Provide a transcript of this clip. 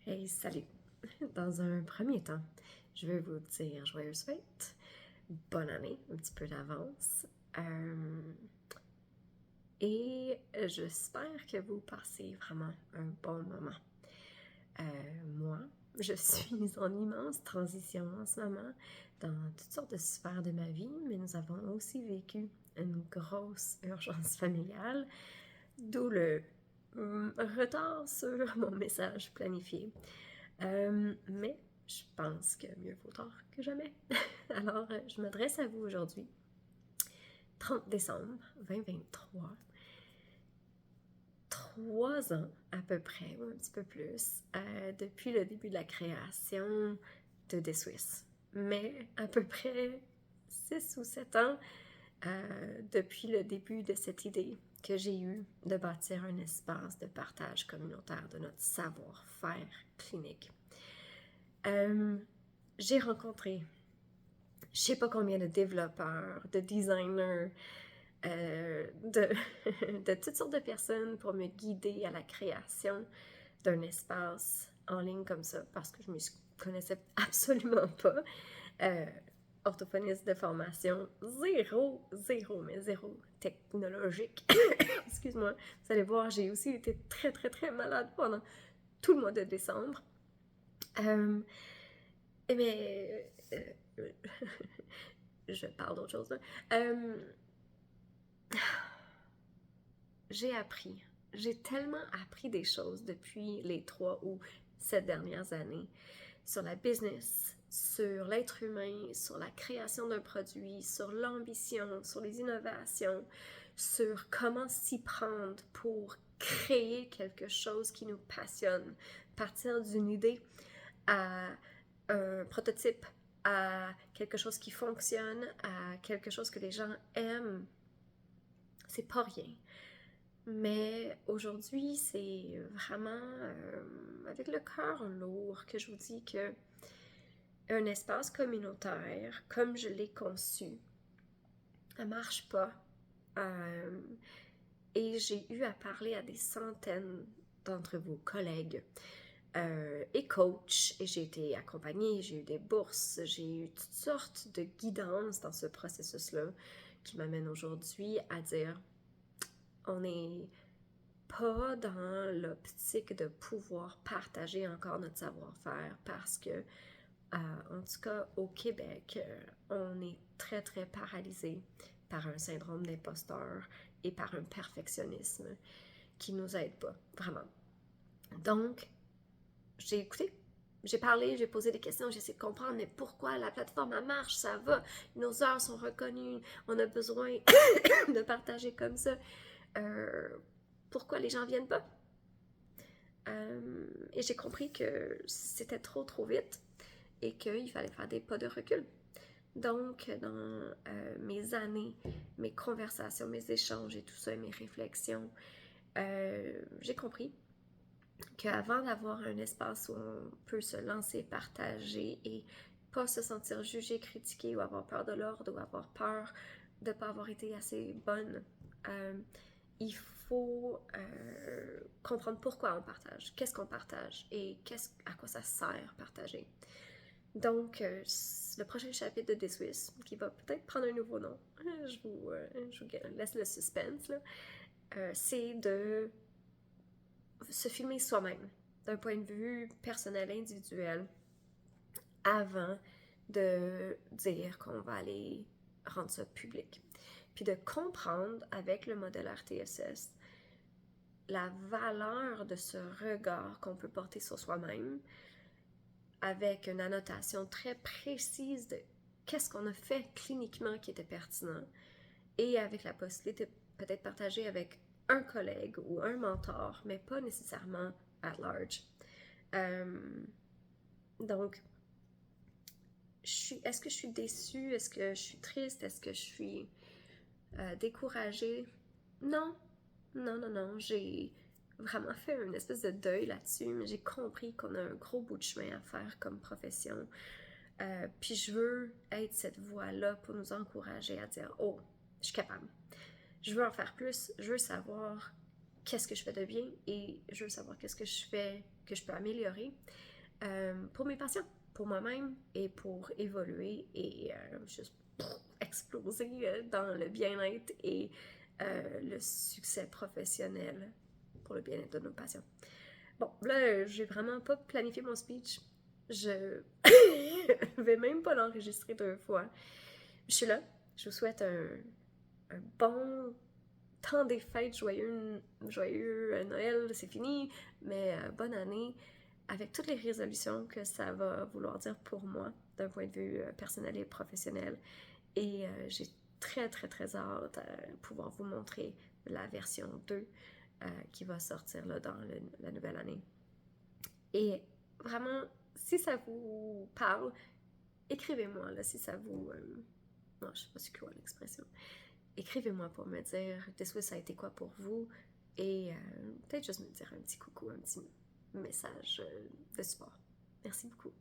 Hey, salut! Dans un premier temps, je veux vous dire joyeuses fêtes, bonne année, un petit peu d'avance, et j'espère que vous passez vraiment un bon moment. Moi, je suis en immense transition en ce moment dans toutes sortes de sphères de ma vie, mais nous avons aussi vécu une grosse urgence familiale, d'où le retard sur mon message planifié. Mais je pense que mieux vaut tard que jamais. Alors, je m'adresse à vous aujourd'hui, 30 décembre 2023. 3 ans à peu près, ou un petit peu plus, depuis le début de la création de The Swiss. Mais à peu près 6 ou 7 ans depuis le début de cette idée que j'ai eue de bâtir un espace de partage communautaire de notre savoir-faire clinique. J'ai rencontré je sais pas combien de développeurs, de designers, de toutes sortes de personnes pour me guider à la création d'un espace en ligne comme ça, parce que je me connaissais absolument pas. Orthophoniste de formation, zéro technologique. Excuse-moi, vous allez voir, j'ai aussi été très malade pendant tout le mois de décembre. Mais je parle d'autre chose là. J'ai tellement appris des choses depuis les 3 ou 7 dernières années sur la business, sur l'être humain, sur la création d'un produit, sur l'ambition, sur les innovations, sur comment s'y prendre pour créer quelque chose qui nous passionne, partir d'une idée à un prototype, à quelque chose qui fonctionne, à quelque chose que les gens aiment. C'est pas rien. Mais aujourd'hui, c'est vraiment avec le cœur lourd que je vous dis que un espace communautaire, comme je l'ai conçu, ne marche pas. Et j'ai eu à parler à des centaines d'entre vos collègues et coach, et j'ai été accompagnée, j'ai eu des bourses, j'ai eu toutes sortes de guidances dans ce processus-là qui m'amène aujourd'hui à dire on n'est pas dans l'optique de pouvoir partager encore notre savoir-faire parce que, en tout cas au Québec, on est très paralysé par un syndrome d'imposteur et par un perfectionnisme qui nous aide pas, vraiment. Donc, j'ai écouté, j'ai parlé, j'ai posé des questions, j'ai essayé de comprendre, mais pourquoi la plateforme elle marche, ça va, nos heures sont reconnues, on a besoin de partager comme ça. Pourquoi les gens viennent pas? Et j'ai compris que c'était trop vite et qu'il fallait faire des pas de recul. Donc, dans mes années, mes conversations, mes échanges et tout ça, mes réflexions, j'ai compris qu'avant d'avoir un espace où on peut se lancer, partager et pas se sentir jugé, critiqué ou avoir peur de l'ordre ou avoir peur de ne pas avoir été assez bonne, il faut comprendre pourquoi on partage, qu'est-ce qu'on partage et à quoi ça sert partager. Donc, le prochain chapitre de The Swiss, qui va peut-être prendre un nouveau nom, je vous laisse le suspense, c'est de se filmer soi-même, d'un point de vue personnel, individuel, avant de dire qu'on va aller rendre ça public. Puis de comprendre avec le modèle RTSS la valeur de ce regard qu'on peut porter sur soi-même avec une annotation très précise de qu'est-ce qu'on a fait cliniquement qui était pertinent et avec la possibilité de peut-être partager avec un collègue ou un mentor, mais pas nécessairement at large. Donc, est-ce que je suis déçue? Est-ce que je suis triste? Est-ce que je suis découragée? Non. J'ai vraiment fait une espèce de deuil là-dessus, mais j'ai compris qu'on a un gros bout de chemin à faire comme profession. Puis je veux être cette voix-là pour nous encourager à dire « Oh, je suis capable. Je veux en faire plus. Je veux savoir qu'est-ce que je fais de bien et je veux savoir qu'est-ce que je fais que je peux améliorer pour mes patients, pour moi-même et pour évoluer et juste exploser dans le bien-être et le succès professionnel pour le bien-être de nos patients. Bon, là, j'ai vraiment pas planifié mon speech. Je vais même pas l'enregistrer 2 fois. Je suis là. Je vous souhaite un bon temps des fêtes, joyeux Noël, c'est fini, mais bonne année, avec toutes les résolutions que ça va vouloir dire pour moi, d'un point de vue personnel et professionnel. Et j'ai très, très, très hâte de pouvoir vous montrer la version 2 qui va sortir là, dans la nouvelle année. Et vraiment, si ça vous parle, écrivez-moi, là, si ça vous... non, je sais pas c'est quoi l'expression. Écrivez-moi pour me dire ça a été quoi pour vous et peut-être juste me dire un petit coucou, un petit message de support. Merci beaucoup.